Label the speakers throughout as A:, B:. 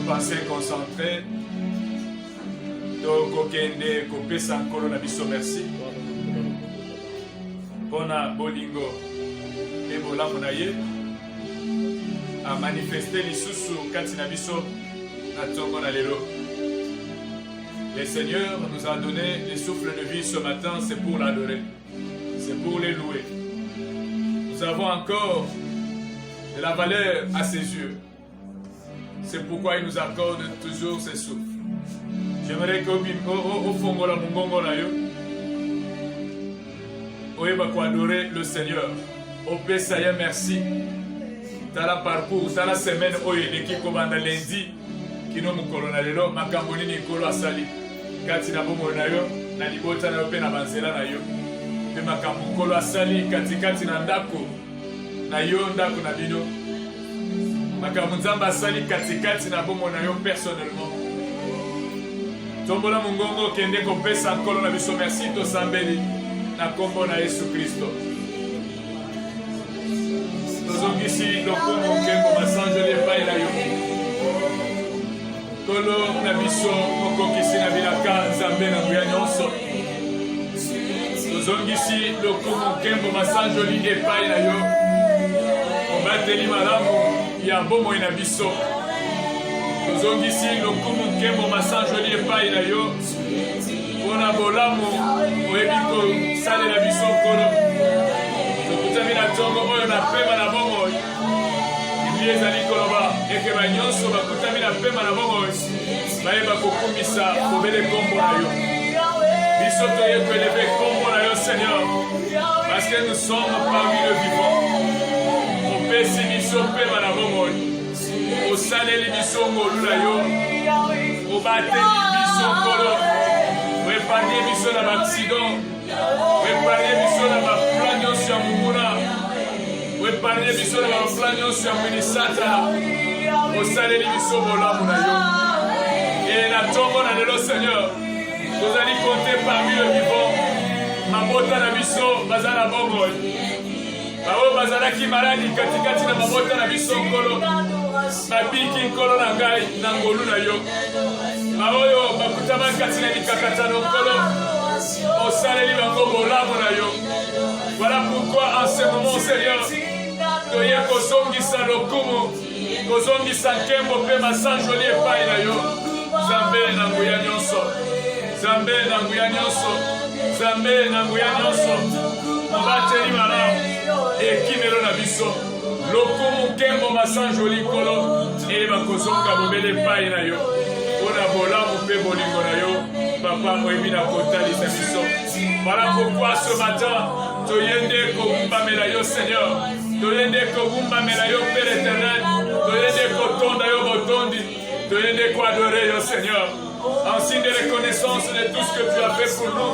A: Pensée concentrée. Donc, okende kopesa nkolo na biso merci. Pona bolingo et bolamu na ye a manifesté lisusu kati na biso na tongo na lelo. Le Seigneur nous a donné le souffle de vie ce matin, c'est pour l'adorer, c'est pour les louer. Nous avons encore de la valeur à ses yeux. C'est pourquoi il nous accorde toujours ses souffles. J'aimerais que au fond la mungongo na yo, oyeba ko adorer le Seigneur. Au Pessaya merci. Dans la parcours, dans la semaine oyo eleki kobanda lundi, kino mukolo na lelo makambo nini nkolo asali. Kati na bomo na yo, na libota na yo pe na banzela na yo. Pe makambo nkolo asali kati na ndako na yo ndako na bino. Makambo nzamba asali kati na bomo na yo personnellement. Tombola mungongo kende kopesa nkolo na biso merci to sambeli na kombo na Yesu Kristo. Tozongisi lokumu nkembo masanjoli epai na yo. Kolo na biso mokokisi na bilaka nzambe na nguya nyonso. Tozongisi lokumu nkembo masanjoli epai na yo. Obateli malamu ya bomoi na biso. Tozongisi lokumu nkembo masanjoli epai na yo. Pona bolamu oyebiko salela biso kolo. Tokutami na tongo oyo na pema na bomoi. Biblia ezali koloba eke banyonso bakutami na pema na bomoi bayeba kokumisa kobele kombo na yo. Biso toye koeleve kombo na yo Seigneur, parce que nous sommes parmi le vivant. Opesi biso pema na bomoi. Osaleli biso ngolu na yo. Obateli biso kolo. Oepargne biso na baccident. Oepargne biso na baplan nyonso ya mumuna. Oepargne biso na baplan nyonso ya minisata. Osaleli biso bolamu na yo. Et na tongo na lelo Seigneur, tozali compter parmi le vivant. Mabota na biso baza na bomoi. Bao bazalaki maladi katikati na mabota na biso nkolo. Babiki nkolo na ngai na ngolu na yo. Baoyo bakutama kati na mikakatano nkolo. Osaleli bango bolamu na yo. Voilà pourquoi en ce moment Seigneur, toye kozongisa lokumu, kozongisa nkembo pe masanjoli epai na yo. Zambe na nguya nyonso. Zambe na nguya nyonso. Zambe na nguya nyonso. Obateli malamu ekimelo na biso. Lokumu nkembo masanjoli kolo eyeba kozonga bobele epai na yo. Pona bolamu pe bolingo na yo. Papa oyebi na kotalisa biso. Voilà pourquoi ce matin toyende kobumbamela yo Seigneur. Toyende kobumbamela yo Père éternel. Toyende kotonda yo botondi. Donnez de quoi adorer, oh Seigneur. En signe de reconnaissance de tout ce que tu as fait pour nous.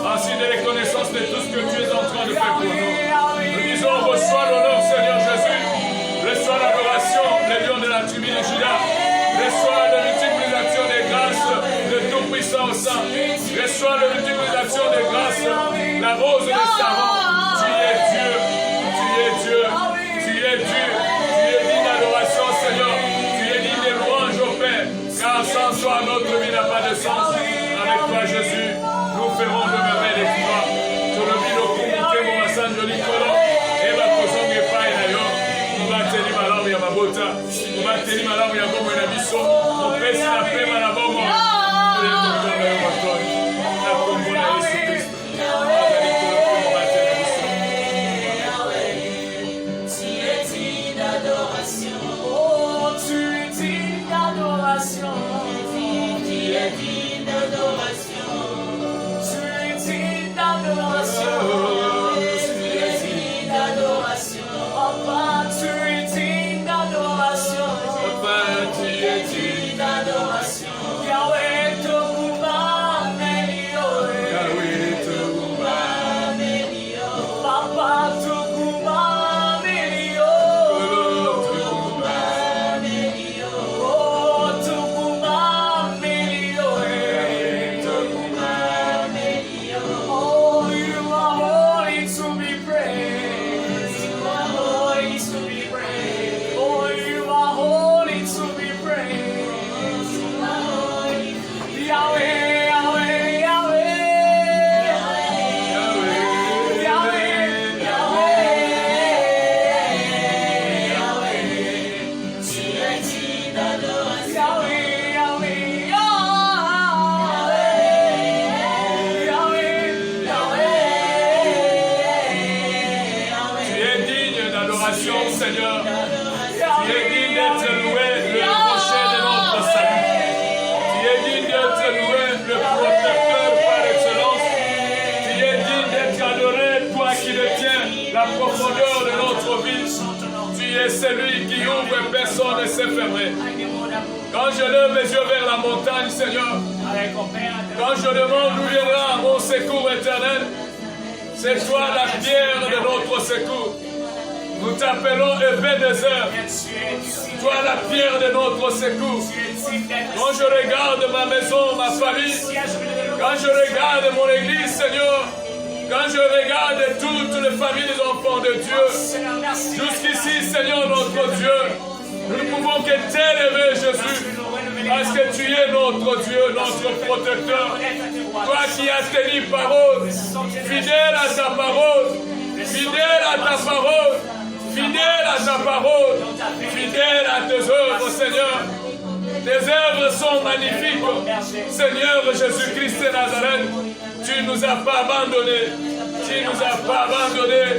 A: En signe de reconnaissance de tout ce que tu es en train de faire pour nous. Nous disons, reçois l'honneur, Seigneur Jésus. Reçois l'adoration, les lions de la tribu de Judas. Reçois la multiplication des grâces de Tout-Puissant au Saint. Reçois la multiplication des grâces, la rose des savants. Tu es Dieu, tu es Dieu, tu es Dieu. Tu es digne d'adoration, Seigneur. Tu es digne de louange au Père. Car sans toi, notre vie n'a pas de sens. Avec toi, Jésus, nous ferons de merveilles exploits. Sur le vide au Kumuke, mon Massan, joli colon. Et ma cosong et paille d'ailleurs. Nous va tenir ma langue, ma bota. Nous va tenir ma langue, ma bombe et la bisso. Mon père, c'est la paix, ma bombe. Nous allons nous donner un bâton. La bombe, la Jésus-Christ. Celui qui ouvre et personne ne s'est fermé. Quand je lève mes yeux vers la montagne, Seigneur, quand je demande où viendra mon secours éternel, c'est toi la pierre de notre secours. Nous t'appelons Ebenezer, toi la pierre de notre secours. Quand je regarde ma maison, ma famille, quand je regarde mon église, Seigneur, quand je regarde toutes les familles des enfants de Dieu, jusqu'ici, Seigneur notre Dieu, nous ne pouvons que t'élever, Jésus, parce que tu es notre Dieu, notre protecteur. Toi qui as tenu parole, fidèle à ta parole, fidèle à ta parole, fidèle à ta parole, fidèle à tes œuvres, Seigneur. Tes œuvres sont magnifiques, Seigneur Jésus-Christ de Nazareth. Tu ne nous as pas abandonnés. Tu ne nous as pas abandonnés.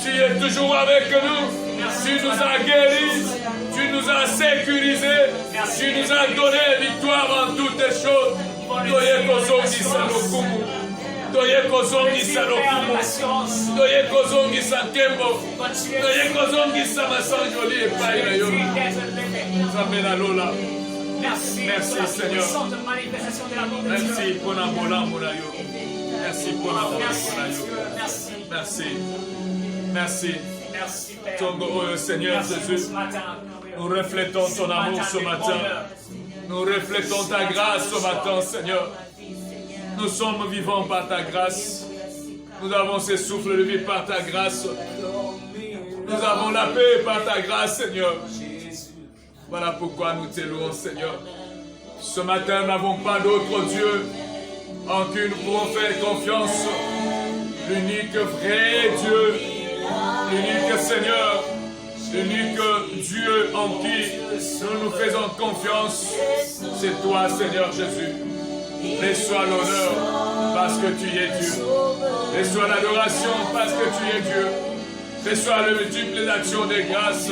A: Tu es toujours avec nous. Tu nous as guéris. Tu nous as sécurisés. Tu nous as donné victoire en toutes choses. Doye kozongi salokumu. Doye kozongi salokumu. Doye kozongi sankembo. Doye kozongi samasanjoli epai na yo. Zamena lola. Merci Seigneur. Merci pour l'amour. Merci pour l'amour. Merci. Tongo, Seigneur Jésus. Nous reflétons ton amour ce matin. Nous reflétons ta grâce ce matin, Seigneur. Nous sommes vivants par ta grâce. Nous avons ce souffle de vie par ta grâce. Nous avons la paix par ta grâce, Seigneur. Voilà pourquoi nous te louons, Seigneur. Ce matin, nous n'avons pas d'autre Dieu en qui nous pouvons faire confiance. L'unique vrai Dieu, l'unique Seigneur, l'unique Dieu en qui nous faisons confiance, c'est toi, Seigneur Jésus. Reçois l'honneur parce que tu es Dieu. Reçois l'adoration parce que tu es Dieu. Reçois le multiple d'actions de grâce.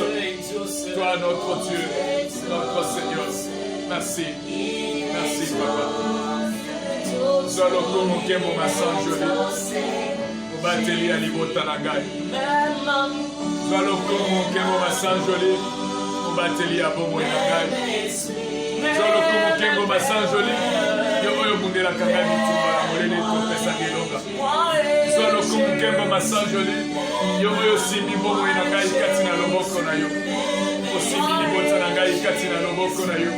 A: Toi, notre Dieu, notre Seigneur. Merci. Merci, Papa. Zaloko mokemo masanjoli. Mubateli alibota nagai. Zaloko mokemo masanjoli. bateli ya bomoi na ngai zoloku mokembo masanjoli yo oyo bundelaka ngai bitumba na molele topesaka elonga zoloku mokembo masanjoli yo oyo osimbi bomoi na ngai kati na loboko na yo osimbi libota na ngai kati na loboko na yo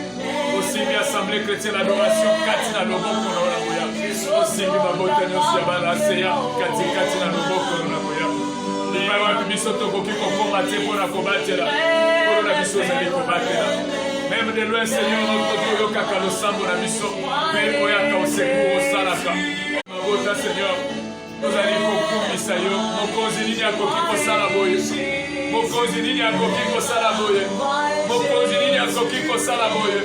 A: osimbi assemblée chrétienne adoration kati na loboko na yo na koya osimbi mabota nyonso ya balaseya kati na loboko na koya libai wapi biso tokoki kokoma te mpo na kobatela nkolo na biso ozali kobatela même de loin seigneur okoki oyokaka losambo na biso mpe oyaka osecour osalaka mabota seigneur ozali kokumisa yo mokonzi nini akoki kosala boye mokonzi nini akoki kosala boye mokonzi nini akoki kosala boye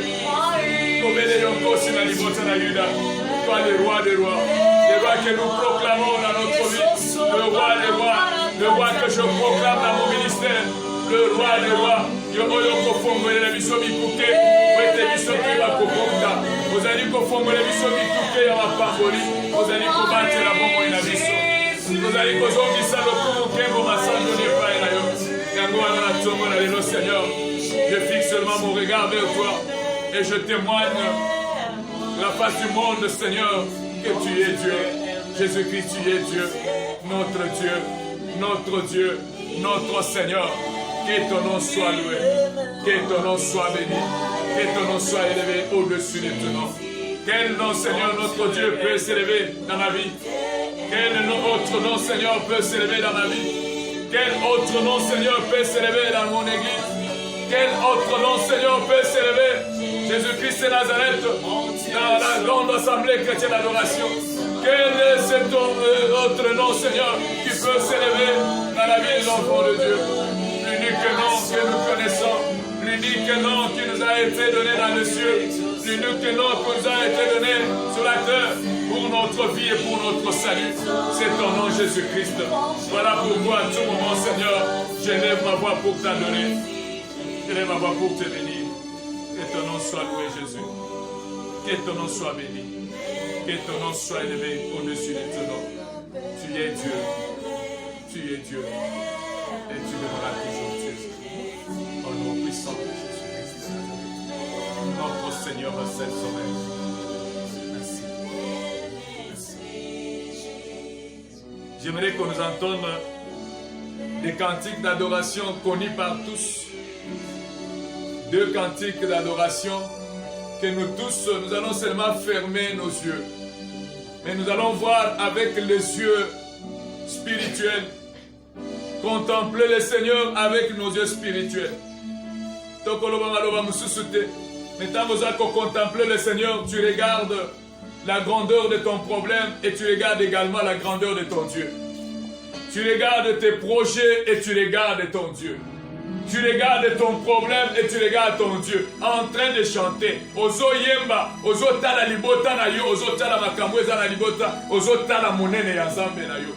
A: kobele yo nkosi na libota na yuda toi le roi des rois que nous proclamons dans notre vie le roi que je proclame dans mon ministère le roi des rois yo oyo kofongolela biso bikuke wete biso mpe bakokota ozali kofongolela biso bikuke ya mapamboli ozali kobatela bomoi na biso ozali kozongisa lokumu nkembo masanjoli epai na yo yango wana na ntongo na lelo seigneur je fixe seulement mon regard vers toi et je témoigne la face du monde seigneur que tu es Dieu Jésus-Christ tu es Dieu notre Dieu notre Seigneur que ton nom soit loué que ton nom soit béni que ton nom soit élevé au-dessus de tout nom quel nom Seigneur notre Dieu peut s'élever dans ma vie quel autre nom Seigneur peut s'élever dans ma vie quel autre nom Seigneur peut s'élever dans mon église quel autre nom Seigneur peut s'élever Jésus-Christ de Nazareth dans la grande assemblée chrétienne d'adoration quel est cet autre nom Seigneur qui peut s'élever dans la vie de l'enfant de Dieu l'unique nom que nous connaissons l'unique nom qui nous a été donné dans le ciel l'unique nom qui nous a été donné sur la terre pour notre vie et pour notre salut c'est ton nom Jésus-Christ voilà pourquoi à tout moment Seigneur j'élève ma voix pour t'adorer j'élève ma voix pour te bénir que ton nom soit loué Jésus que ton nom soit béni que ton nom soit élevé au-dessus de ton nom tu es Dieu et tu demeures toujours Dieu au nom puissant de Jésus-Christ notre Seigneur recèle son règne merci j'aimerais qu'on nous entende des cantiques d'adoration connus par tous 2 cantiques d'adoration que nous tous, nous allons seulement fermer nos yeux. Mais nous allons voir avec les yeux spirituels, contempler le Seigneur avec nos yeux spirituels. Mais quand vous allez contempler le Seigneur, tu regardes la grandeur de ton problème et tu regardes également la grandeur de ton Dieu. Tu regardes tes projets et tu regardes ton Dieu. Tu regardes ton problème et tu regardes ton Dieu en train de chanter. Ozo yemba, ozo tala libota na yo, ozo tala makambo eza na libota, ozo tala monene ya Nzambe na yo.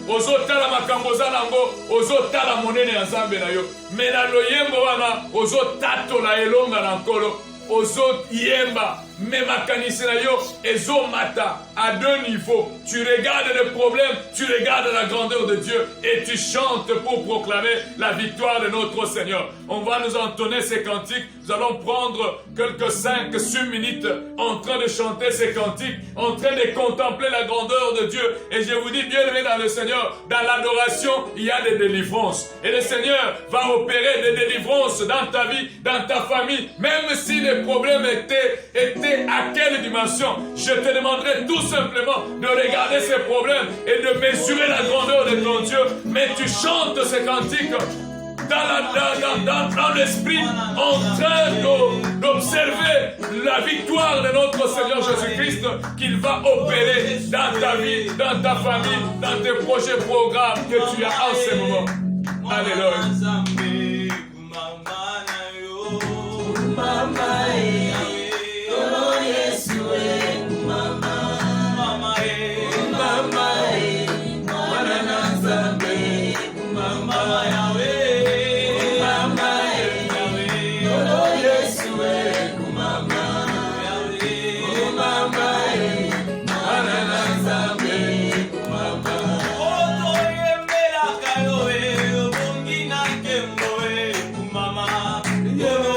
A: Ozo tala makambo za nango, ozo tala monene ya Nzambe na yo. Mais na lo yembo wana, ozo tatola elonga na nkolo, ozo yemba, mais makanisi na yo, ezo mata à 2 niveaux. Tu regardes le problème, tu regardes la grandeur de Dieu et tu chantes pour proclamer la victoire de notre Seigneur. On va nous entonner ces cantiques. Nous allons prendre quelques 5-6 minutes en train de chanter ces cantiques, en train de contempler la grandeur de Dieu. Et je vous dis, bien-aimé dans le Seigneur, dans l'adoration, il y a des délivrances. Et le Seigneur va opérer des délivrances dans ta vie, dans ta famille. Même si les problèmes étaient à quelle dimension, je te demanderai tout simplement de regarder ces problèmes et de mesurer la grandeur de ton Dieu. Mais tu chantes ces cantiques dans l'esprit, en train d'observer la victoire de notre Seigneur Jésus-Christ qu'il va opérer dans ta vie, dans ta famille, dans tes projets, programmes que tu as en ce moment. Alléluia.
B: Yeah.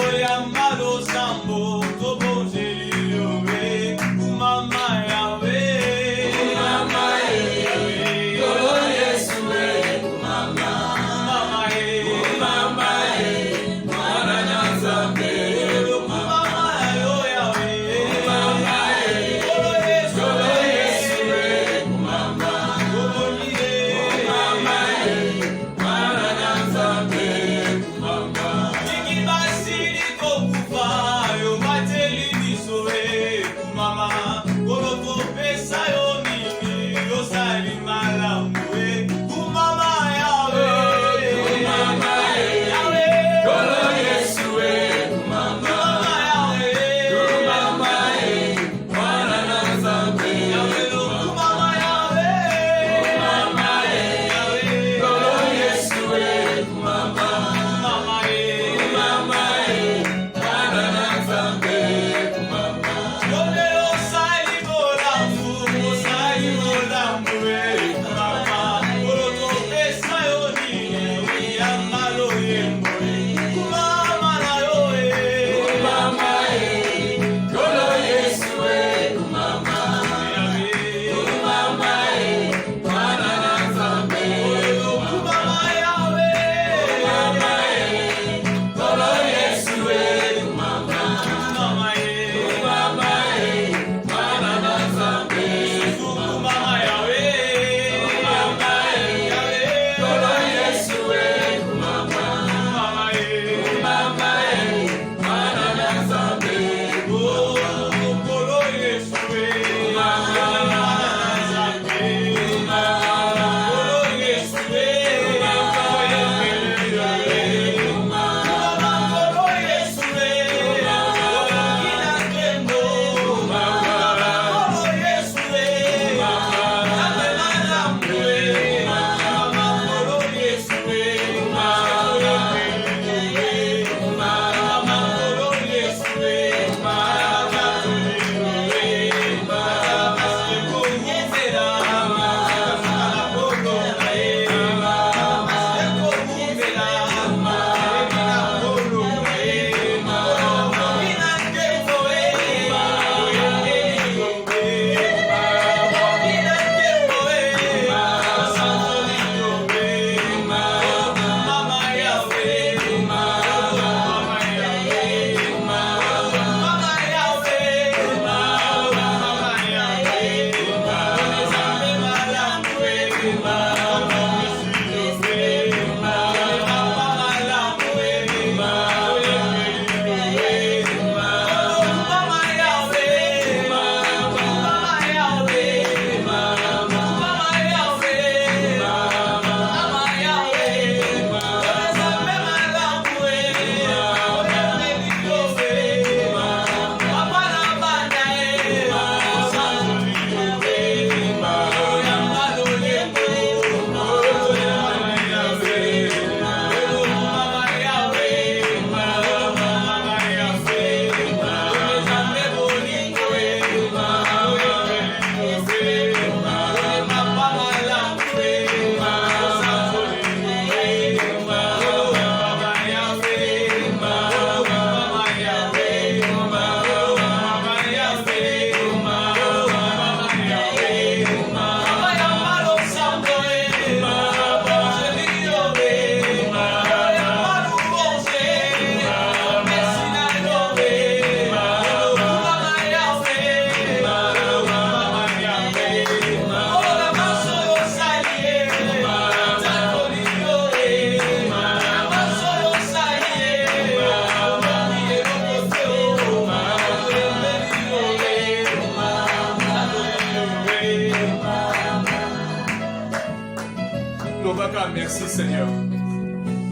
A: merci Seigneur.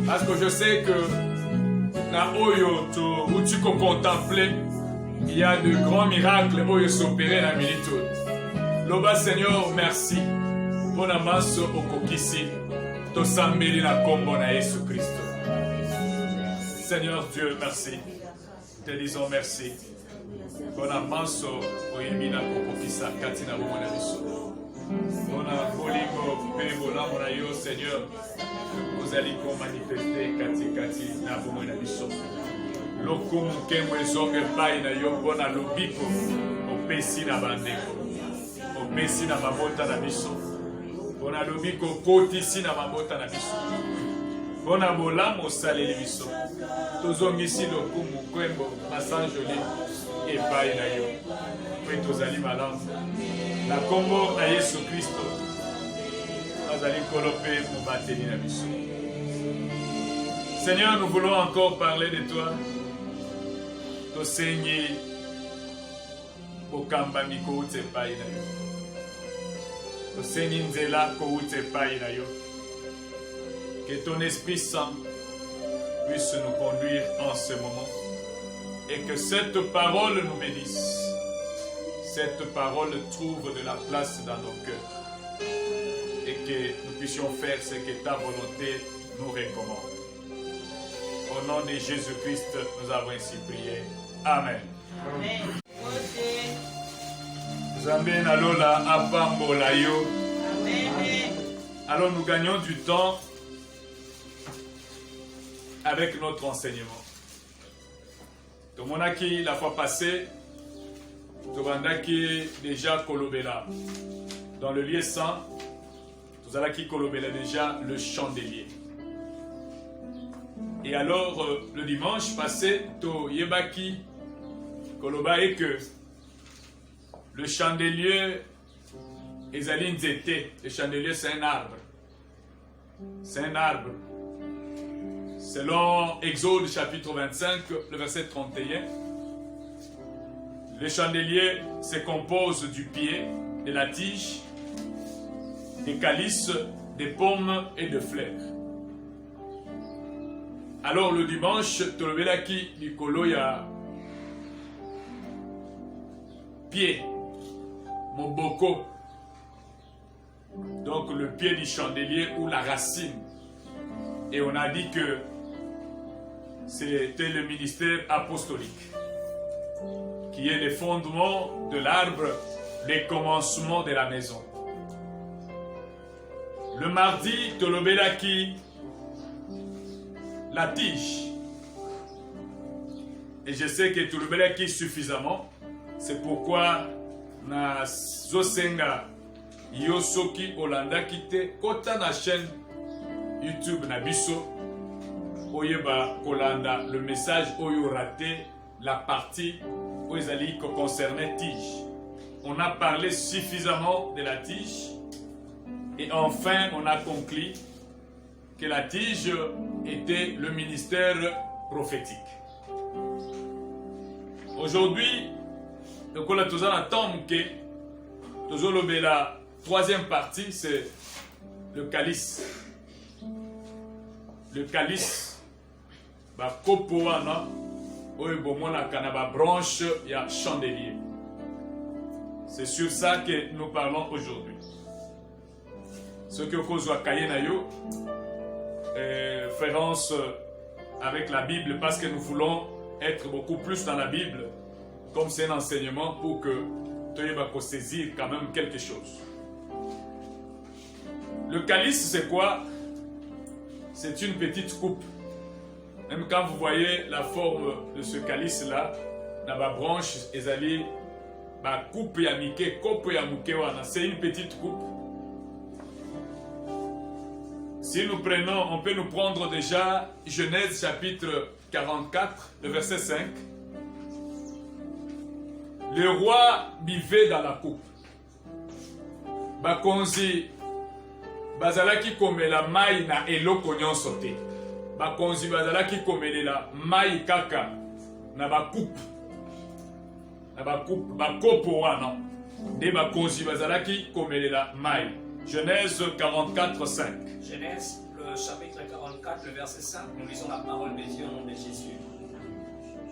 A: Parce que je sais que na oyo où tu peux contempler, il y a de grands miracles oyo s'opérer na milito. Loba Seigneur, merci. Bon amaso okokisi. Tosambeli na kombo na Yesu Christ. Seigneur Dieu, merci. Te disons merci. Bon amaso oyemina kokokisa katina bomona biso. Bona bolingo pe bolambo na yo Seigneur. Vous allez manifester kati na bomona biso. Lokumu kembo ezonge pai na yo bona lobiko opesi na bandeko. Opesi na mabota na biso. Bona lobiko kotisi na mabota na biso. Bona bolamo saleli biso. Tozongisi lokumu kembo masanjoli epai na yo. Pe tozali malamu. Na kombo na Yesu Kristo. Azali kolope mubateli na biso. Seigneur, nous voulons encore parler de toi. Tosenyi okamba mikoute pai na yo. Tosenyi nzela koute pai na yo. Que ton Esprit Saint puisse nous conduire en ce moment. Et que cette parole nous bénisse. Cette parole trouve de la place dans nos cœurs. Et que nous puissions faire ce que ta volonté nous recommande. Au nom de Jésus-Christ, nous avons ainsi prié. Amen.
B: Amen.
A: Zambé nalola apambola yo.
B: Amen.
A: Alors nous gagnons du temps avec notre enseignement. Tomonaki la fois passée, Tobandaki déjà kolobela. Dans le lieu saint, Tozalaki kolobela déjà le chandelier. Et alors, le dimanche passé, to yebaki koloba et que le chandelier ezali nzete. Le chandelier, c'est un arbre. C'est un arbre. Selon Exode chapitre 25, le verset 31, le chandelier se compose du pied, de la tige, des calices, des pommes et de fleurs. Alors le dimanche, tolobelaki likolo ya pied, moboko. Donc le pied du chandelier ou la racine. Et on a dit que c'était le ministère apostolique, qui est le fondement de l'arbre, les commencements de la maison. Le mardi, tolobelaki la tige. Et je sais que tolobelaki suffisamment. C'est pourquoi na zosenga yosoki olanda kite kota na chaîne YouTube na biso oyeba kolanda le message oyo raté la partie où ils allaient concerner tige. On a parlé suffisamment de la tige et enfin on a conclu que la tige était le ministère prophétique. Aujourd'hui, la troisième partie, c'est le calice. Le calice, branche et chandelier. C'est sur ça que nous parlons aujourd'hui. Ce que vous avez référence avec la Bible, parce que nous voulons être beaucoup plus dans la Bible, comme c'est un enseignement pour que tu aies saisir quand même quelque chose. Le calice, c'est quoi? C'est une petite coupe. Même quand vous voyez la forme de ce calice-là, dans la branche, c'est une petite coupe. Si nous prenons, on peut nous prendre déjà Genèse chapitre 44, le verset 5. Le roi buvait dans la coupe. Bakonzi bazalaki komela mai na eloko nyonso te. Bakonzi bazalaki komelela mai kaka na bakupe. Na bakupe, bakopo wana. De bakonzi bazalaki komelela mai. Genèse 44, 5.
B: Genèse, le
C: chapitre 44, le verset 5, nous lisons la parole de Dieu au nom de Jésus.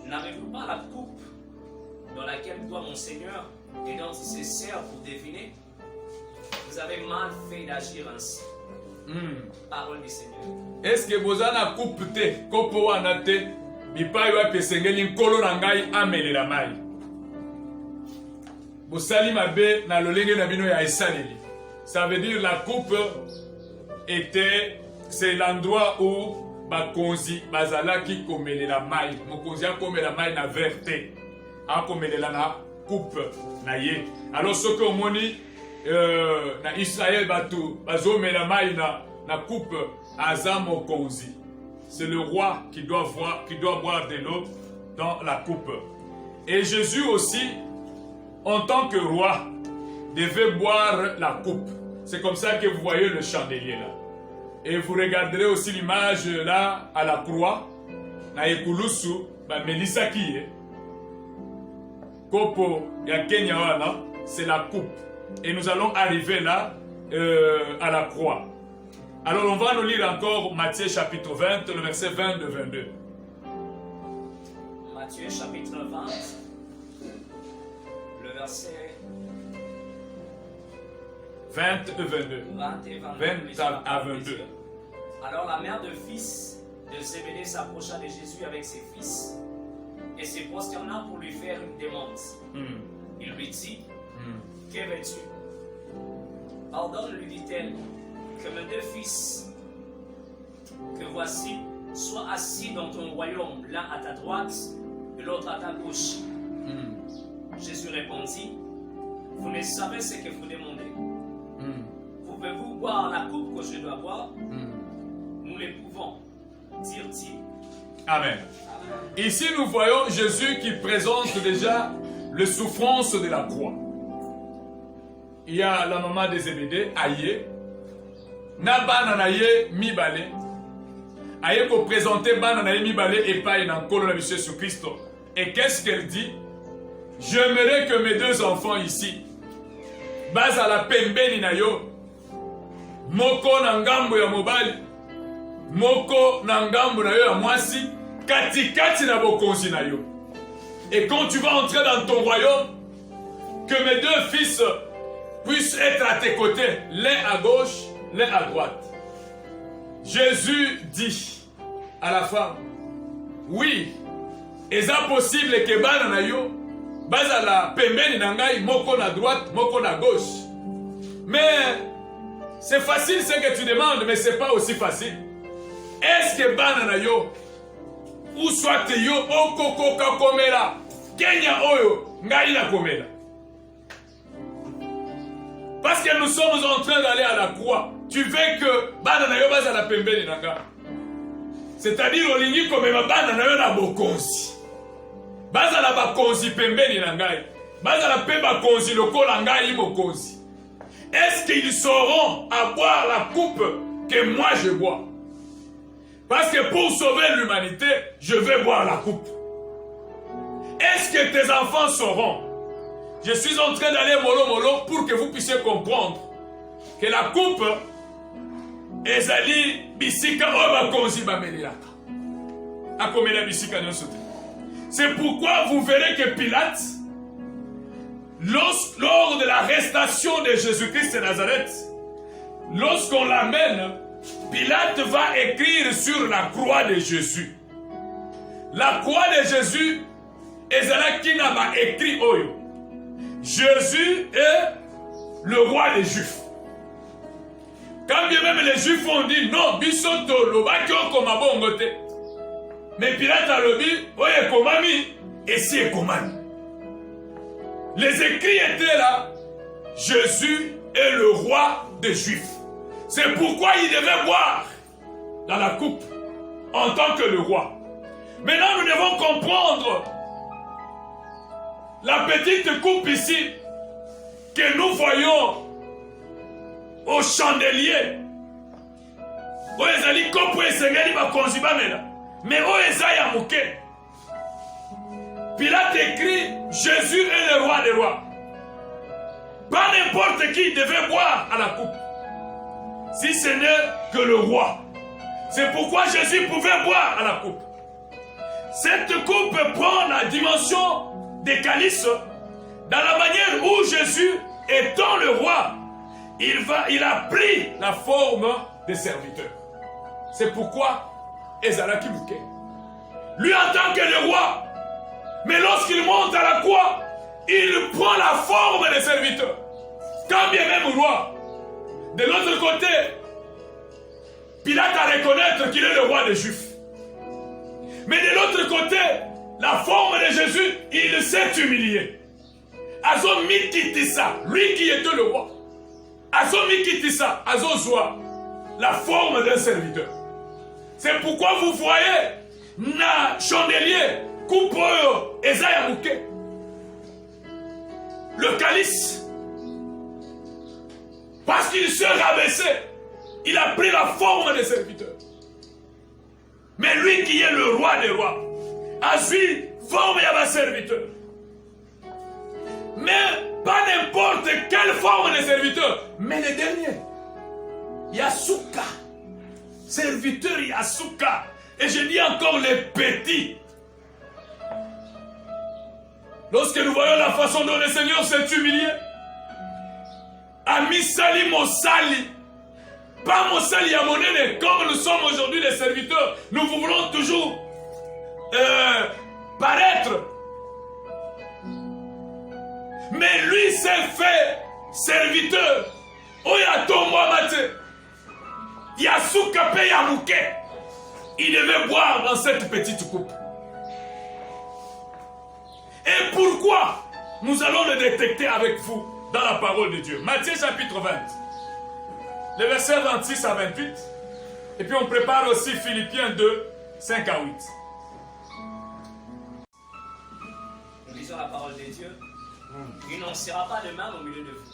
C: N'avez-vous pas la coupe dans laquelle boit mon Seigneur et dont il se sert pour deviner? Vous avez mal fait d'agir ainsi. Parole du Seigneur.
A: Est-ce que vous avez une coupe te, kopo wana te, bipai wa pesengeli nkolo na ngai amelela mai. Bosali mabe na lolenge na bino ya esaleli. Ça veut dire la coupe était, c'est l'endroit où bakonzi bazalaki komelela mai. Mokonzi akomela mai na verte. Akomelela na coupe na ye. Alors ce que omoni na Israël batu bazomela mai na coupe aza mokonzi. C'est le roi qui doit boire de l'eau dans la coupe. Et Jésus aussi, en tant que roi, devait boire la coupe. C'est comme ça que vous voyez le chandelier là. Et vous regarderez aussi l'image là à la croix. Na ekulusu ba Melissa qui est. Kopo ya Kenya wana, c'est la coupe. Et nous allons arriver là à la croix. Alors on va nous lire encore Matthieu chapitre 20, le verset 20-22.
C: Matthieu chapitre 20, le verset
A: 20 et 22. 20 à 22.
C: Alors la mère de fils de Zébédée s'approcha de Jésus avec ses fils et se prosterna pour lui faire une demande. Il lui dit, que veux-tu? Ordonne, lui dit-elle, que mes deux fils, que voici, soient assis dans ton royaume, l'un à ta droite et l'autre à ta gauche. Jésus répondit, vous ne savez ce que vous demandez. Pouvez-vous boire la coupe que je dois boire? Nous le pouvons, dire-t-il.
A: Amen. Ici, nous voyons Jésus qui présente déjà les souffrances de la croix. Il y a la maman de Zébédée, Aïe. Nabana naye mibale. Aïe pour présenter Bana naye mibale et pas une encore la Jésus Christ. Et qu'est-ce qu'elle dit? J'aimerais que mes deux enfants ici, base à la pembeni na yo, moko na ngambo ya mobali, moko na ngambo na yo ya mwasi, katikati na bokonzi na yo. Et quand tu vas entrer dans ton royaume, que mes deux fils puissent être à tes côtés, l'un à gauche, l'un à droite. Jésus dit à la femme, oui, est-ce possible que bana na yo, basa la pembeni na ngai, moko na droite, moko na gauche. Mais c'est facile ce que tu demandes, mais c'est pas aussi facile. Est-ce que bana na yo, ou soit yo, okoko kakomela, Kenya oyo, ngai na komela. Parce que nous sommes en train d'aller à la croix. Tu veux que bana na yo basa la pembeni na ngai. C'est-à-dire olingi komema bana na yo na bokonzi. Basa la bakonzi pembeni na ngai. Basa la pe bakonzi lokola ngai bokonzi. Est-ce qu'ils sauront à boire la coupe que moi je bois? Parce que pour sauver l'humanité, je vais boire la coupe. Est-ce que tes enfants sauront? Je suis en train d'aller mollo pour que vous puissiez comprendre que la coupe ezali bisika oba konzi bamelelaka. Akomela bisika nyonso te. C'est pourquoi vous verrez que Pilate, lors de l'arrestation de Jésus-Christ de Nazareth, lorsqu'on l'amène, Pilate va écrire sur la croix de Jésus. La croix de Jésus, ezalaki na ba écrit oyo. Jésus est le roi des Juifs. Quand bien même les Juifs ont dit non, bisoto lobaki okoma bongo te. Mais Pilate a dit, oye komami, et si est komami. Les écrits étaient là, Jésus est le roi des Juifs. C'est pourquoi il devait boire dans la coupe en tant que le roi. Maintenant, nous devons comprendre la petite coupe ici que nous voyons au chandelier. Oyezali kopo esengeli bakonzi bamela. Mais oeza ya muke. Pilate écrit Jésus est le roi des rois. Pas n'importe qui devait boire à la coupe. Si ce n'est que le roi. C'est pourquoi Jésus pouvait boire à la coupe. Cette coupe prend la dimension des calices dans la manière où Jésus, étant le roi, il a pris la forme des serviteurs. C'est pourquoi Ezalaki Mouké. Lui en tant que le roi, mais lorsqu'il monte à la croix, il prend la forme des serviteurs. Quand bien même roi. De l'autre côté, Pilate a reconnaître qu'il est le roi des Juifs. Mais de l'autre côté, la forme de Jésus, il s'est humilié. Azo Mikitissa, lui qui était le roi. Azo Mikitissa, Azo Zoa, la forme d'un serviteur. C'est pourquoi vous voyez, na chandelier, coupeau, Esaïa Mouké. Le calice, parce qu'il s'est rabaissé, il a pris la forme des serviteurs. Mais lui qui est le roi des rois, a suivi forme de serviteur. Mais pas n'importe quelle forme de serviteur, mais les derniers. Yasuka, serviteur Yasuka. Et je dis encore les petits. Lorsque nous voyons la façon dont le Seigneur s'est humilié, Amisali Mosali, pas Mosali Yamonene, comme nous sommes aujourd'hui les serviteurs, nous voulons toujours paraître. Mais lui s'est fait serviteur. Oyatombo Amate, Yasuka Pe Yamuke. Il devait boire dans cette petite coupe. Et pourquoi? Nous allons le détecter avec vous dans la parole de Dieu. Matthieu chapitre 20. Les versets 26 à 28. Et puis on prépare aussi Philippiens 2, 5 à 8.
C: Nous lisons la parole de Dieu. Il n'en sera pas de mal au milieu de vous.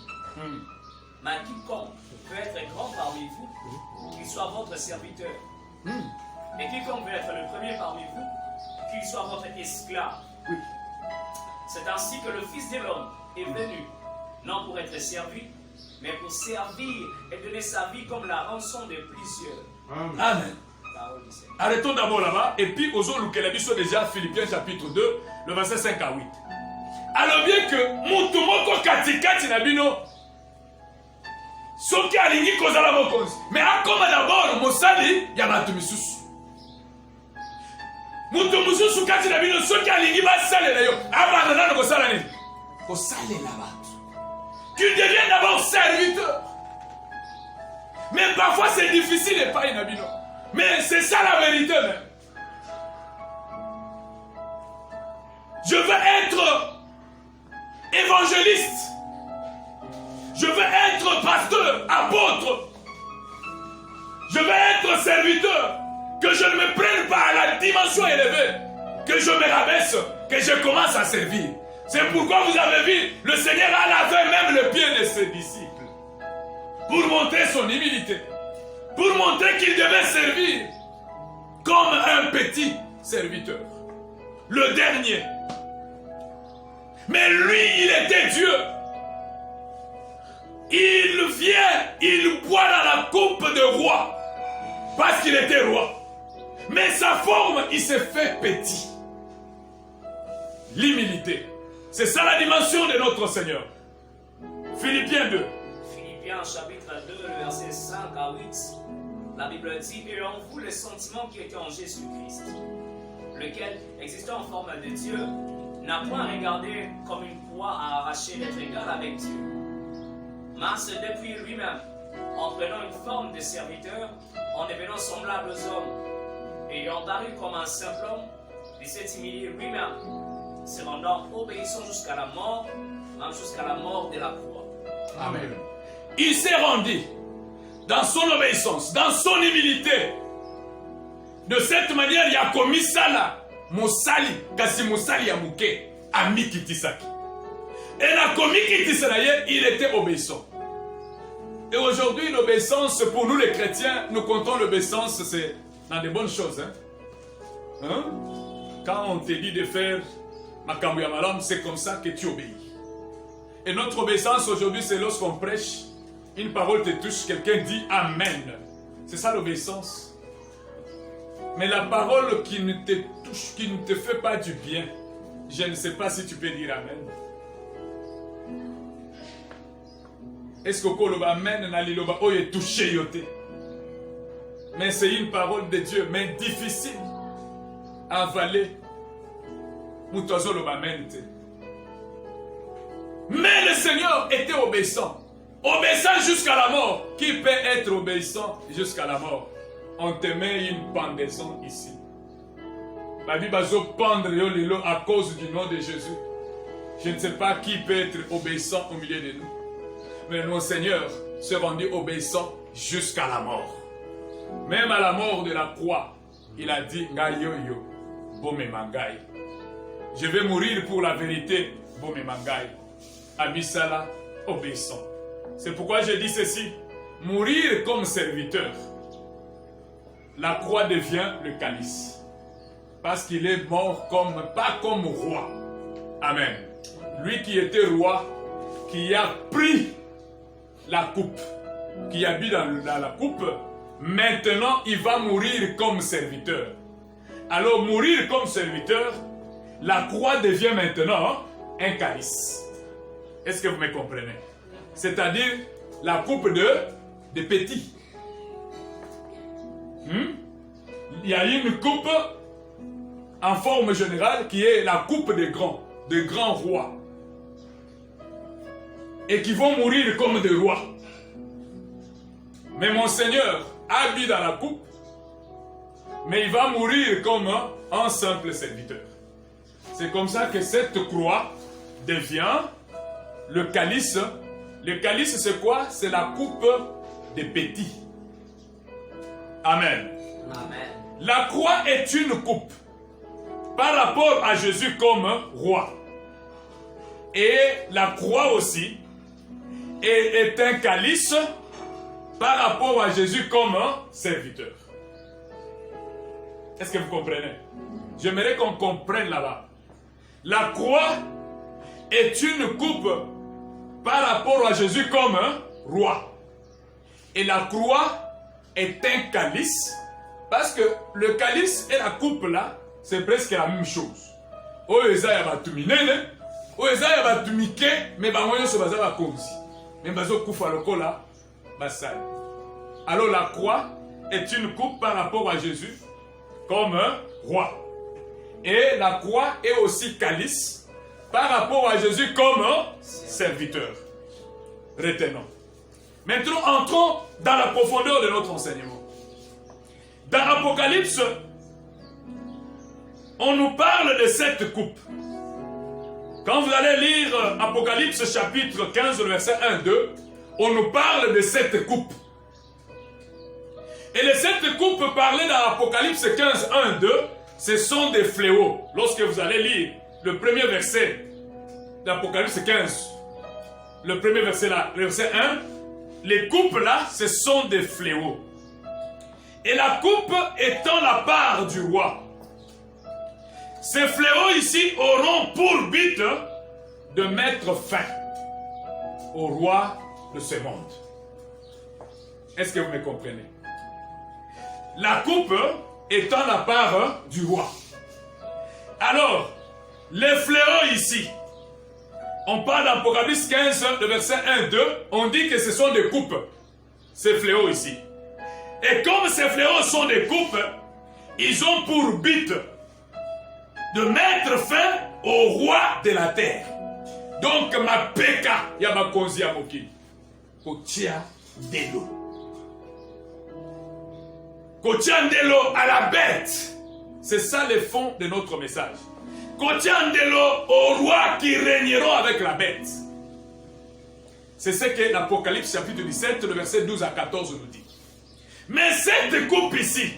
C: Mais quiconque peut être grand parmi vous, qu'il soit votre serviteur. Et quiconque veut être le premier parmi vous, qu'il soit votre esclave.
A: Oui.
C: C'est ainsi que le Fils de l'homme est venu, non pour être servi, mais pour servir et donner sa vie comme la rançon de plusieurs.
A: Amen. Arrêtons d'abord là-bas, et puis aux autres, nous avons déjà Philippiens chapitre 2, le verset 5 à 8. Alors bien que Moutoumoko Katikati Nabino, Soki alingi kozala mokonzi, mais akoma d'abord Mosali Yabatu Misusu. Mutu mususu kati na bino soki alingi basalela yo abana nano kosala nini kosalela batu. Tu deviens d'abord serviteur. Mais parfois c'est difficile et pas inabino. Mais c'est ça la vérité même. Je veux être évangéliste. Je veux être pasteur, apôtre. Je veux être serviteur. Que je ne me prenne pas à la dimension élevée, que je me rabaisse, que je commence à servir. C'est pourquoi vous avez vu, le Seigneur a lavé même le pied de ses disciples. Pour montrer son humilité. Pour montrer qu'il devait servir comme un petit serviteur. Le dernier. Mais lui, il était Dieu. Il vient, il boit dans la coupe de roi. Parce qu'il était roi. Mais sa forme, il s'est fait petit. L'humilité. C'est ça la dimension de notre Seigneur. Philippiens 2.
C: Philippiens chapitre 2, le verset 5 à 8. La Bible dit, et en vous le sentiment qui était en Jésus-Christ, lequel, existant en forme de Dieu, n'a point regardé comme une proie à arracher d'être égal avec Dieu. Mais se dépouille lui-même, en prenant une forme de serviteur, en devenant semblable aux hommes, ayant paru comme un simple homme, il s'est humilié lui-même, se rendant obéissant jusqu'à la mort, même jusqu'à la mort de la croix.
A: Amen. Il s'est rendu dans son obéissance, dans son humilité. De cette manière, il a commis ça là. Mosali, kasi Mosali Yamouké, ami Kitisaki. Et la commis Kitisaki, il était obéissant. Et aujourd'hui, l'obéissance, pour nous les chrétiens, nous comptons l'obéissance, c'est dans des bonnes choses. Hein? Quand on te dit de faire Makambu Yamalam, c'est comme ça que tu obéis. Et notre obéissance aujourd'hui, c'est lorsqu'on prêche, une parole te touche, quelqu'un dit Amen. C'est ça l'obéissance. Mais la parole qui ne te touche, qui ne te fait pas du bien, je ne sais pas si tu peux dire Amen. Est-ce que koloba Amen na liloba oye touché yote? Mais c'est une parole de Dieu, mais difficile à avaler. Mutozo loba Amen te. Mais le Seigneur était obéissant. Obéissant jusqu'à la mort. Qui peut être obéissant jusqu'à la mort? On te met une pendaison ici. La Bible va pendre à cause du nom de Jésus. Je ne sais pas qui peut être obéissant au milieu de nous. Mais notre Seigneur s'est rendu obéissant jusqu'à la mort. Même à la mort de la croix, il a dit Ngayo yo, bome mangai. Je vais mourir pour la vérité, bome mangai. Abisala, obéissant. C'est pourquoi je dis ceci. Mourir comme serviteur. La croix devient le calice. Parce qu'il est mort pas comme roi. Amen. Lui qui était roi, qui a pris la coupe, qui a bu dans la coupe, maintenant il va mourir comme serviteur. Alors mourir comme serviteur, la croix devient maintenant un calice. Est-ce que vous me comprenez? C'est-à-dire la coupe de petits. Il y a une coupe en forme générale qui est la coupe des grands rois. Et qui vont mourir comme des rois. Mais mon Seigneur a bu dans la coupe, mais il va mourir comme un simple serviteur. C'est comme ça que cette croix devient le calice. Le calice, c'est quoi? C'est la coupe des petits. Amen.
C: Amen.
A: La croix est une coupe par rapport à Jésus comme roi. Et la croix aussi est un calice par rapport à Jésus comme serviteur. Est-ce que vous comprenez? J'aimerais qu'on comprenne là-bas. La croix est une coupe par rapport à Jésus comme roi. Et la croix est un calice, parce que le calice et la coupe là, c'est presque la même chose. Oeza ya batuminene, oeza ya batumike, mais bangoyo se baza bakonzi. Mais bazo kufa lokola basal. Alors la croix est une coupe par rapport à Jésus comme roi. Et la croix est aussi calice par rapport à Jésus comme serviteur. Retenons. Maintenant, entrons dans la profondeur de notre enseignement. Dans l'Apocalypse, on nous parle de cette coupe. Quand vous allez lire Apocalypse chapitre 15, le verset 1-2, on nous parle de cette coupe. Et les sept coupes parlées dans Apocalypse 15, 1-2, ce sont des fléaux. Lorsque vous allez lire le premier verset d'Apocalypse 15, le premier verset là, le verset 1, les coupes là, ce sont des fléaux. Et la coupe étant la part du roi. Ces fléaux ici auront pour but de mettre fin au roi de ce monde. Est-ce que vous me comprenez? La coupe étant la part du roi. Alors, les fléaux ici, on parle d'Apocalypse 15, le verset 1-2, on dit que ce sont des coupes, ces fléaux ici. Et comme ces fléaux sont des coupes, ils ont pour but de mettre fin au roi de la terre. Donc, ma peka, yaba konzi amoki, kotia delo. Kotia delo à la bête. C'est ça le fond de notre message. Kotia delo au roi qui régneront avec la bête. C'est ce que l'Apocalypse chapitre 17, le verset 12 à 14 nous dit. Mais cette coupe ici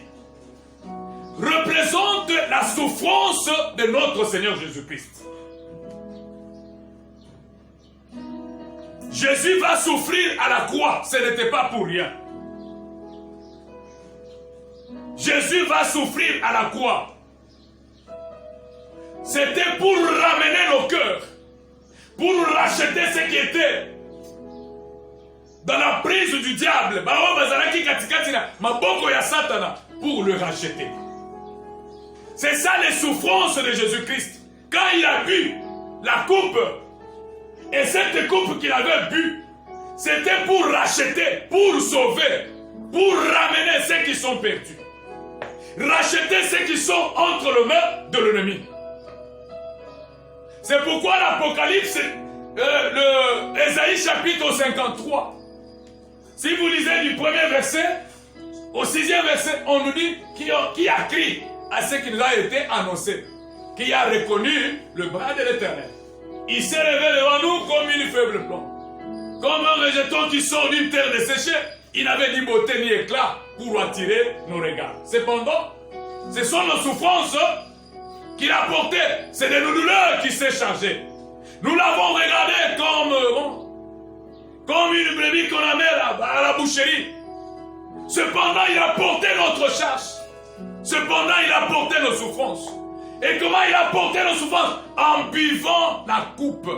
A: représente la souffrance de notre Seigneur Jésus-Christ. Jésus va souffrir à la croix, ce n'était pas pour rien. Jésus va souffrir à la croix. C'était pour ramener nos cœurs, pour racheter ce qui était dans la prise du diable, pour le racheter. C'est ça les souffrances de Jésus-Christ. Quand il a bu la coupe, et cette coupe qu'il avait bu, c'était pour racheter, pour sauver, pour ramener ceux qui sont perdus. Racheter ceux qui sont entre les mains de l'ennemi. C'est pourquoi l'Apocalypse, Ésaïe chapitre 53, si vous lisez du premier verset au 6e verset, on nous dit qui a crié à ce qui nous a été annoncé, qui a reconnu le bras de l'Éternel. Il s'est révélé devant nous comme une faible plante, comme un végétal qui sort d'une terre desséchée. Il n'avait ni beauté ni éclat pour attirer nos regards. Cependant, ce sont nos souffrances qu'il a portées. C'est de nos douleurs qui s'est chargé. Nous l'avons regardé comme une brebis qu'on amène à la boucherie. Cependant, il a porté notre charge. Cependant, il a porté nos souffrances. Et comment il a porté nos souffrances? En buvant la coupe.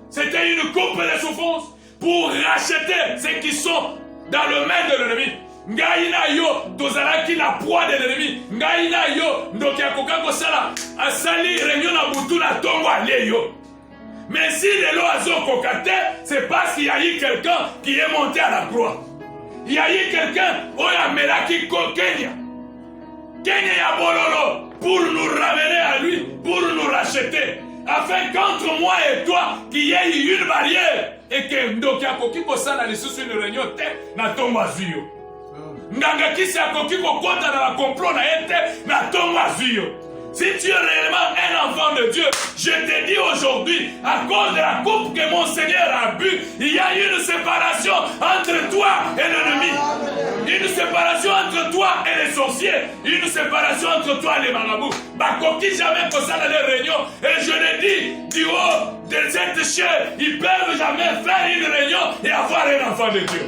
A: C'était une coupe de souffrance pour racheter ceux qui sont dans le main de l'ennemi. Ngaïna yo, tozalaki la proie de l'ennemi. Ngaïna yo, ndoki akoka kosala asali réunion na butu na tongo alie yo. Mais si les lois ont cocaté, c'est parce qu'il y a eu quelqu'un qui est monté à la croix. Il y a eu quelqu'un, Oya Melaki Kenya. Kenya ya Bololo, pour nous ramener à lui, pour nous racheter. Afin qu'entre moi et toi, qu'il y ait une barrière. Et que Ndoki akoki kosala lisusu une réunion te na tongo azuyo. Nganga kisi akoki kokota na la complot na ete na tongo azuyo. Si tu es réellement un enfant de Dieu, je te dis aujourd'hui, à cause de la coupe que mon Seigneur a bu, il y a une séparation entre toi et l'ennemi. Une séparation entre toi et les sorciers. Une séparation entre toi et les marabouts. Bakoki jamais pour ça dans les réunions. Et je le dis, du haut de cette chair, ils peuvent jamais faire une réunion et avoir un enfant de Dieu.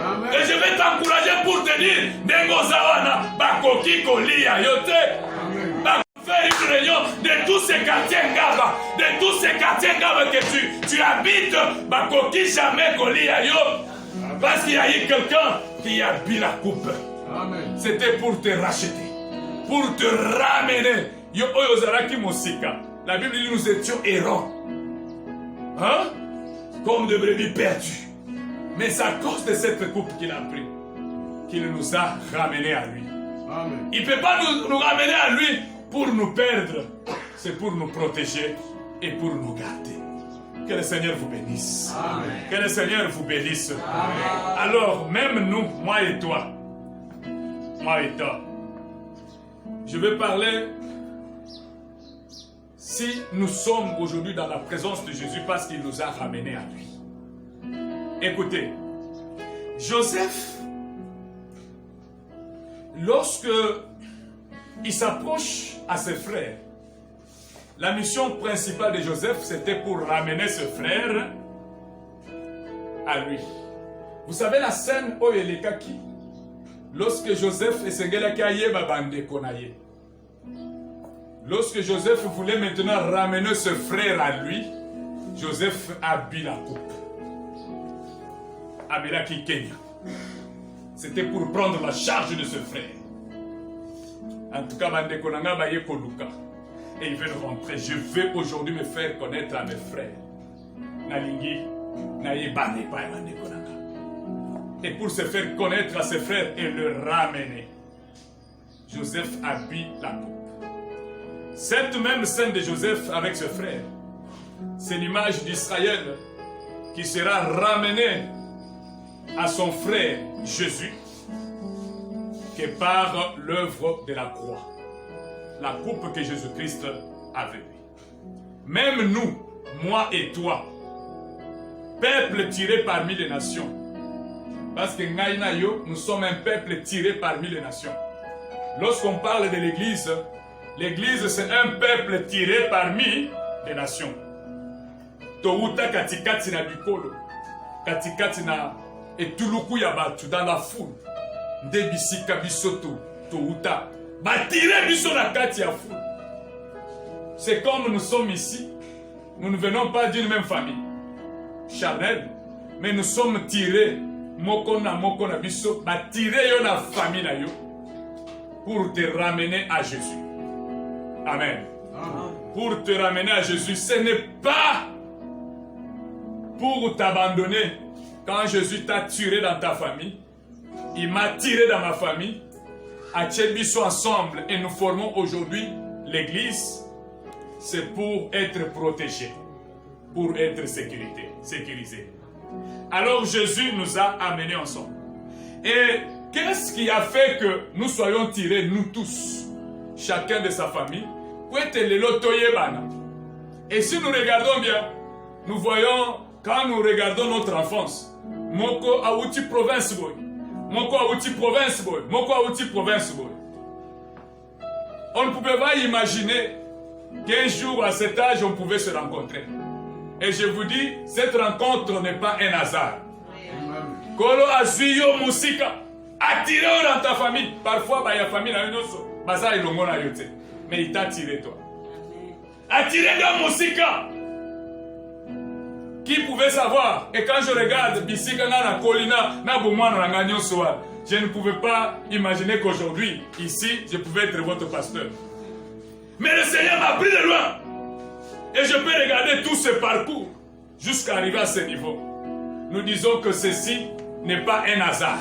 A: Amen. Et je vais t'encourager pour te dire, Nengo Zawana, Bakoki Kolia Yote. Faire une réunion de tous ces quartiers Ngaba, de tous ces quartiers Ngaba que tu habites, Bakoki jamais Kolia Yo, parce qu'il y a eu quelqu'un qui a bu la coupe. C'était pour te racheter, pour te ramener. Yo Oyozaraki Mosika. La Bible dit nous étions errants, hein, comme de brebis perdues. Mais c'est à cause de cette coupe qu'il a pris qu'il nous a ramenés à lui. Amen. Il ne peut pas nous ramener à lui pour nous perdre, c'est pour nous protéger et pour nous garder. Que le Seigneur vous bénisse. Amen. Que le Seigneur vous bénisse. Amen. Alors, même nous, moi et toi, je vais parler si nous sommes aujourd'hui dans la présence de Jésus parce qu'il nous a ramenés à lui. Écoutez, Joseph, lorsque il s'approche à ses frères, la mission principale de Joseph, c'était pour ramener ses frères à lui. Vous savez la scène où il est kaki, lorsque Joseph et Sengelaki bande konaye. Lorsque Joseph voulait maintenant ramener ses frères à lui, Joseph a bu la coupe. Abelaki Kenya. C'était pour prendre la charge de ses frères. En tout cas, et ils veulent rentrer. Je veux aujourd'hui me faire connaître à mes frères. Et pour se faire connaître à ses frères et le ramener, Joseph a bu la coupe. Cette même scène de Joseph avec ses frères, c'est l'image d'Israël qui sera ramené à son frère Jésus, que par l'œuvre de la croix, la coupe que Jésus-Christ avait bu. Même nous, moi et toi, peuple tiré parmi les nations, parce que nous sommes un peuple tiré parmi les nations. Lorsqu'on parle de l'Église, l'Église c'est un peuple tiré parmi les nations. Touta katikati na bikolo, katikati na etuluku ya batu dans la foule. Nde bisika bisoto touta batire biso na kati ya foule. C'est comme nous sommes ici, nous ne venons pas d'une même famille charnelle, mais nous sommes tirés moko na biso, batire yo na famille na yo. pour te ramener à Jésus. Amen. Pour te ramener à Jésus, ce n'est pas pour t'abandonner. Quand Jésus t'a tiré dans ta famille, il m'a tiré dans ma famille, à Tchelbiso ensemble, et nous formons aujourd'hui l'église, c'est pour être protégé, pour être sécurisé. Alors Jésus nous a amenés ensemble. Et qu'est-ce qui a fait que nous soyons tirés, nous tous, chacun de sa famille? Et si nous regardons bien, nous voyons, quand nous regardons notre enfance, Moko Aouti province boy, Moko Aouti province boy, Moko Aouti province boy. On ne pouvait pas imaginer qu'un jour à cet âge on pouvait se rencontrer. Et je vous dis, cette rencontre n'est pas un hasard. Kolo Azuyo Musika, attiré dans ta famille. Parfois, il y a famille dans une autre, Baza et Lomona Yote. Mais il t'a attiré toi. Attiré dans Musika. Qui pouvait savoir? Et quand je regarde Bisika na Kolina, na Boumana na Gagnon Soa, je ne pouvais pas imaginer qu'aujourd'hui, ici, je pouvais être votre pasteur. Mais le Seigneur m'a pris de loin. Et je peux regarder tout ce parcours jusqu'à arriver à ce niveau. Nous disons que ceci n'est pas un hasard.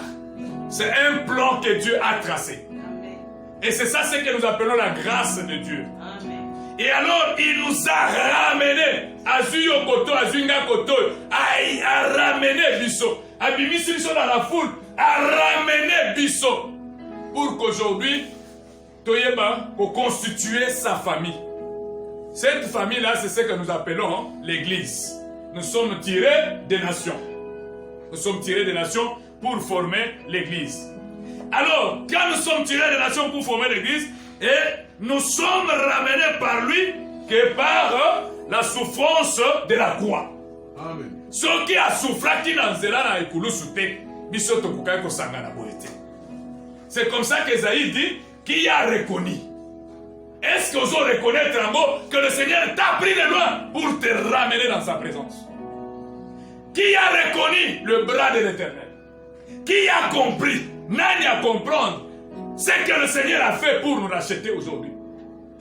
A: C'est un plan que Dieu a tracé. Et c'est ça ce que nous appelons la grâce de Dieu. Et alors, il nous a ramenés. Azuyo Koto, Azunga Koto, a ramené Bisso. A Bimisi Bisso dans la foule, a ramené Bisso. Pour qu'aujourd'hui, Toyeba, pour constituer sa famille. Cette famille-là, c'est ce que nous appelons l'église. Nous sommes tirés des nations. Nous sommes tirés des nations pour former l'église. Alors, quand nous sommes tirés des nations pour former l'église, et nous sommes ramenés par lui que par la souffrance de la croix. Amen. Ce qui a souffert qui n'a pas été c'est comme ça qu'Esaïe dit qui a reconnu. Est-ce que vous reconnaître un mot que le Seigneur t'a pris de loin pour te ramener dans sa présence? Qui a reconnu le bras de l'Éternel? Qui a compris? Nani a comprendre ce que le Seigneur a fait pour nous racheter aujourd'hui.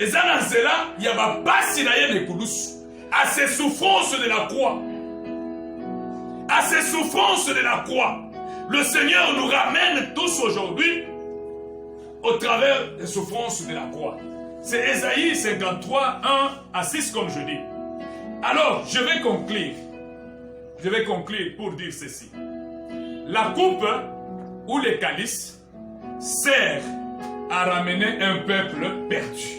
A: Et ça, dans cela, il y a pas si à ces souffrances de la croix. À ces souffrances de la croix. Le Seigneur nous ramène tous aujourd'hui au travers des souffrances de la croix. C'est Ésaïe 53, 1 à 6 comme je dis. Alors, je vais conclure. Je vais conclure pour dire ceci. La coupe ou le calice sert à ramener un peuple perdu.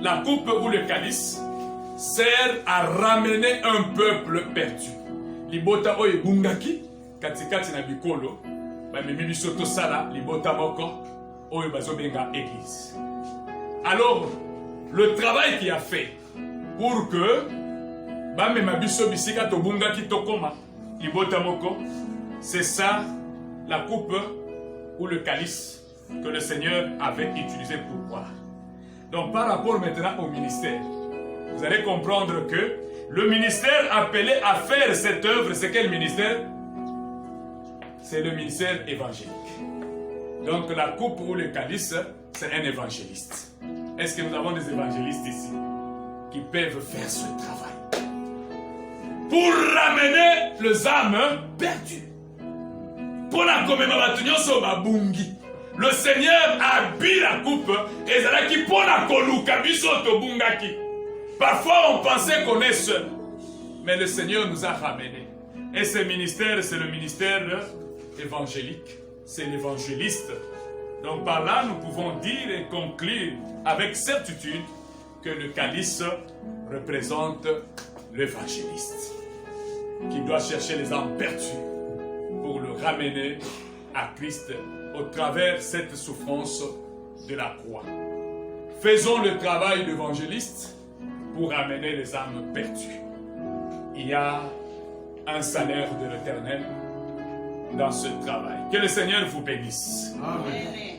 A: La coupe ou le calice sert à ramener un peuple perdu. Libota oye bungaki katikati na bikolo ba mimi bisoto sala libota moko oye bazobenga église. Alors le travail qu'il a fait pour que ba mema biso bisika to bungaki tokoma libota moko, c'est ça la coupe ou le calice que le Seigneur avait utilisé pour boire. Donc par rapport maintenant au ministère, vous allez comprendre que le ministère appelé à faire cette œuvre, c'est quel ministère? C'est le ministère évangélique. Donc la coupe ou le calice, c'est un évangéliste. Est-ce que nous avons des évangélistes ici qui peuvent faire ce travail pour ramener les âmes perdues? Pour la commémoration de Bungi, le Seigneur a bu la coupe et c'est qui pour la koluka bisoto bungaki. Parfois on pensait qu'on est seul, mais le Seigneur nous a ramenés. Et ce ministère, c'est le ministère évangélique, c'est l'évangéliste. Donc par là, nous pouvons dire et conclure avec certitude que le calice représente l'évangéliste qui doit chercher les âmes perdues pour le ramener à Christ au travers de cette souffrance de la croix. Faisons le travail d'évangéliste pour amener les âmes perdues. Il y a un salaire de l'Éternel dans ce travail. Que le Seigneur vous bénisse.
B: Amen.